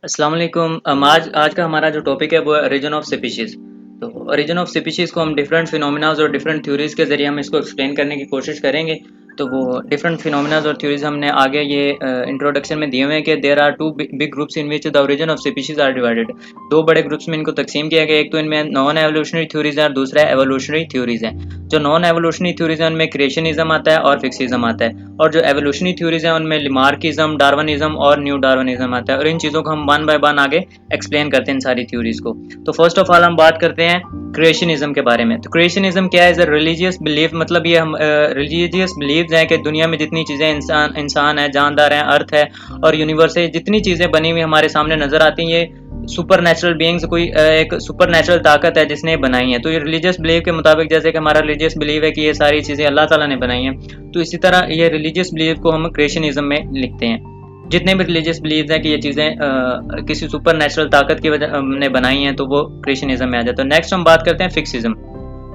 अस्सलाम वालेकुम। आज आज का हमारा जो टॉपिक है वो है ओरिजिन ऑफ स्पीशीज़। तो ओरिजिन ऑफ स्पीशीज़ को हम डिफरेंट फिनोमेनाज और डिफरेंट थ्योरीज़ के ज़रिए हम इसको एक्सप्लेन करने की कोशिश करेंगे। तो वो डिफरेंट फिनोमेनाज और थ्योरीज़ हमने आगे ये इंट्रोडक्शन में दिए हुए हैं कि there are two big groups in which the origin of species are divided. दो बड़े ग्रुप्स में इनको तकसीम किया गया। एक तो इनमें नॉन एवोल्यूशनरी थ्योरीज़ है और दूसरा एवोल्यूशनरी थ्योरीज़ है। जो नॉन एवोल्यूशनरी थ्योरीज़ है उनमें क्रिएशनिज्म आता है और फिक्सिज्म आता है, और जो एवोल्यूशनरी थ्योरीज़ है उनमें लिमार्किज्म, डार्विनिज्म और न्यू डार्विनिज्म आता है। और इन चीज़ों को हम वन बाय वन आगे एक्सप्लेन करते हैं इन सारी थ्योरीज़ को। तो फर्स्ट ऑफ ऑल हम बात करते हैं क्रिएशनिज्म के बारे में। तो क्रिएशनिज्म क्या है? रिलीजियस बिलीफ, मतलब ये हम रिलीजियस बिलीव्स हैं कि दुनिया में जितनी चीज़ें इंसान इंसान है, जानदार हैं, अर्थ है और यूनिवर्स है, जितनी चीज़ें बनी हुई हमारे सामने नज़र आती हैं, ये सुपर नेचुरल बीइंग्स, कोई एक सुपर नेचुरल ताकत है जिसने बनाई है। तो ये रिलीजियस बिलीव के मुताबिक, जैसे कि हमारा रिलीजियस बिलीव है कि ये सारी चीज़ें अल्लाह ताला ने बनाई हैं, तो इसी तरह ये रिलीजियस बिलीव को हम क्रिएशनिज्म में लिखते हैं। जितने भी रिलीजियस बिलीव्स हैं कि ये चीज़ें किसी सुपर नेचुरल ताकत की वजह ने बनाई हैं, तो वो क्रिएशनिज्म में आ जाता है। तो नेक्स्ट हम बात करते हैं फिक्सिज्म।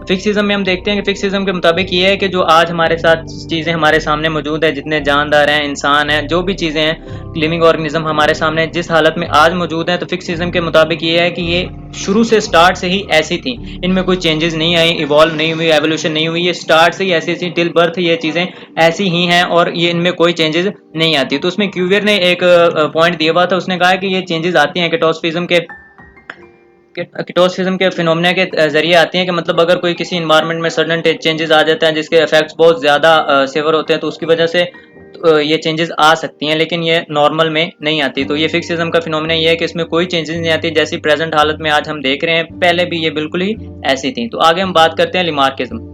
फिक्सिज्म में हम देखते हैं कि फिक्सिज्म के मुताबिक ये है कि जो आज हमारे साथ चीज़ें हमारे सामने मौजूद है, जितने जानदार हैं, इंसान हैं, जो भी चीज़ें हैं, लिविंग ऑर्गेनिज्म हमारे सामने जिस हालत में आज मौजूद है, तो फिक्सिज्म के मुताबिक ये है कि ये शुरू से स्टार्ट से ही ऐसी थी। इनमें कोई चेंजेस नहीं आई, इवॉल्व नहीं हुई, एवोल्यूशन नहीं हुई, ये स्टार्ट से ही ऐसी थी, टिल बर्थ ये चीज़ें ऐसी ही हैं और ये इनमें कोई चेंजेस नहीं आती। तो उसमें क्यूवियर ने एक पॉइंट दिया हुआ था। उसने कहा कि ये चेंजेस आती हैं किटोस्फिज्म के किटोसिज्म के फिनोमेना के जरिए आती हैं, कि मतलब अगर कोई किसी इन्वायरमेंट में सडन चेंजेस आ जाते हैं जिसके इफेक्ट्स बहुत ज़्यादा सेवर होते हैं, तो उसकी वजह से ये चेंजेस आ सकती हैं, लेकिन ये नॉर्मल में नहीं आती। तो ये फिक्सिज्म का फिनोमेना ये है कि इसमें कोई चेंजेस नहीं आती, जैसी प्रेजेंट हालत में आज हम देख रहे हैं, पहले भी ये बिल्कुल ही ऐसी थी। तो आगे हम बात करते हैं लिमार्किज्म।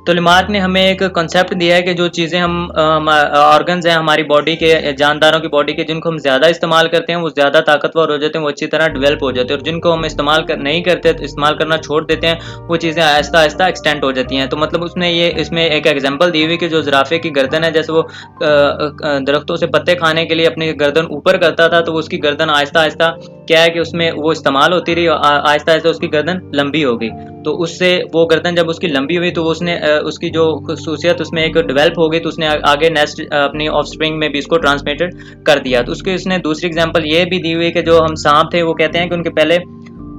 तो लिमार्क ने हमें एक कॉन्सेप्ट दिया है कि जो चीज़ें हम ऑर्गन्स हैं हमारी बॉडी के, जानदारों की बॉडी के, जिनको हम ज़्यादा इस्तेमाल करते हैं वो ज़्यादा ताकतवर हो जाते हैं, वो अच्छी तरह डेवलप हो जाते हैं, और जिनको हम नहीं करते, तो इस्तेमाल करना छोड़ देते हैं, वो चीज़ें आहिस्ता आहिस्ता एक्सटेंड हो जाती हैं। तो मतलब उसने ये इसमें एक एग्जांपल दी हुई कि जो ज़राफ़े की गर्दन है, जैसे वो दरख्तों से पत्ते खाने के लिए अपनी गर्दन ऊपर करता था, तो उसकी गर्दन आहिस्ता आहिस्ता क्या है कि उसमें वो इस्तेमाल होती रही, आहिस्ता आहिस्ता उसकी गर्दन लंबी हो गई। तो उससे वो गर्दन जब उसकी लंबी हुई, तो उसने उसकी जो खसूसियत उसमें एक डेवलप हो गई, तो उसने आगे नेक्स्ट अपनी ऑफस्प्रिंग में भी इसको ट्रांसमिटेड कर दिया। तो उसके उसने दूसरी एग्जांपल ये भी दी हुई है कि जो हम सांप थे, वो कहते हैं कि उनके पहले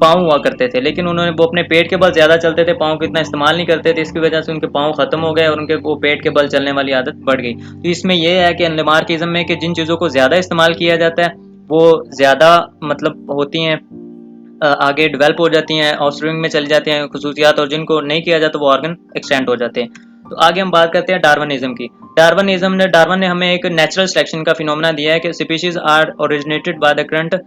पाँव हुआ करते थे, लेकिन उन्होंने वो अपने पेट के बल ज़्यादा चलते थे, पाँव को इतना इस्तेमाल नहीं करते थे, इसकी वजह से उनके पाँव ख़त्म हो गए और उनके वो पेट के बल चलने वाली आदत बढ़ गई। तो इसमें यह है कि लिमार्किज्म में कि जिन चीज़ों को ज़्यादा इस्तेमाल किया जाता है वो ज़्यादा मतलब होती हैं, आगे डेवलप हो जाती हैं, ऑफस्प्रिंग में चली जाती हैं खसूसियात, और जिनको नहीं किया जाता वो ऑर्गन एक्सटेंड हो जाते हैं। तो आगे हम बात करते हैं डार्विनिज्म की। डार्विन ने हमें एक नेचुरल सिलेक्शन का फिनोमेना दिया है कि species are originated by the current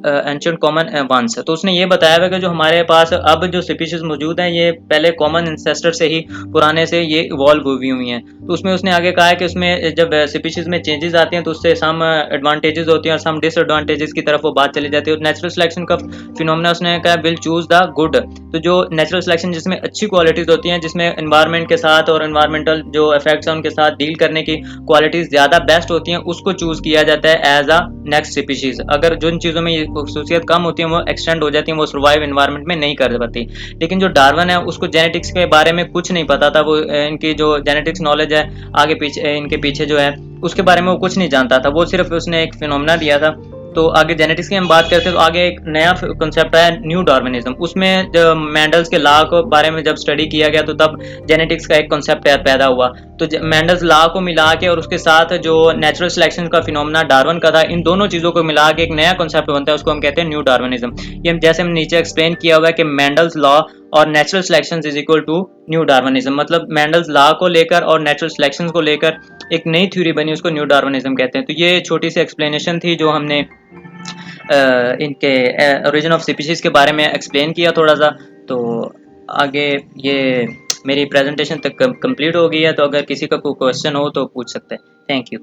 ancient common ones. तो उसने ये बताया हुआ कि जो हमारे पास अब जो स्पीशीज मौजूद हैं, ये पहले कॉमन इंसेस्टर से ही, पुराने से ये इवॉल्व हुई हैं। तो उसमें उसने आगे कहा है कि उसमें जब स्पीशीज में चेंजेस आते हैं, तो उससे सम एडवांटेजेस होती हैं और सम डिसएडवांटेजेस की तरफ वो बात चली जाती है। और नेचुरल सिलेक्शन का फिनोमेना उसने कहा विल चूज द गुड। तो जो नेचुरल सिलेक्शन जिसमें अच्छी क्वालिटीज होती हैं, जिसमें एनवायरनमेंट के साथ और एनवायरमेंटल जो इफेक्ट्स हैं उनके साथ डील करने की क्वालिटीज ज़्यादा बेस्ट होती हैं, उसको चूज किया जाता है एज अ नेक्स्ट स्पीशीज। अगर जिन चीज़ों में ये खूसियत कम होती है वो एक्सटेंड हो जाती हैं, वो सर्वाइव एनवायरनमेंट में नहीं कर पाती। लेकिन जो डार्विन है उसको जेनेटिक्स के बारे में कुछ नहीं पता था, वो इनकी जो जेनेटिक्स नॉलेज है आगे पीछे इनके पीछे जो है उसके बारे में वो कुछ नहीं जानता था, वो सिर्फ उसने एक फिनोमेना दिया था। तो आगे जेनेटिक्स की हम बात करते हैं, तो आगे एक नया कंसेप्ट है न्यू डार्विनिज्म। उसमें जब मैंडल्स के लॉ के बारे में जब स्टडी किया गया, तो तब जेनेटिक्स का एक कंसेप्ट पैदा हुआ। तो मैंडल्स लॉ को मिला के और उसके साथ जो नेचुरल सिलेक्शन का फिनोमेना डार्विन का था, इन दोनों चीज़ों को मिला के एक नया कंसेप्ट बनता है, उसको हम कहते हैं न्यू डार्विनिज्म। ये जैसे हम नीचे एक्सप्लेन किया हुआ है कि मैंडल्स लॉ और natural selection is equal to new Darwinism, मतलब मैंडल्स लॉ को लेकर और नेचुरल सिलेक्शन को लेकर एक नई थ्योरी बनी, उसको न्यू डार्विनिज्म कहते हैं। तो ये छोटी सी एक्सप्लेनेशन थी जो हमने इनके ओरिजिन ऑफ स्पीशीज के बारे में एक्सप्लेन किया थोड़ा सा। तो आगे ये मेरी प्रेजेंटेशन तक कंप्लीट हो गई है, तो अगर किसी का कोई क्वेश्चन हो तो पूछ सकते हैं। Thank you.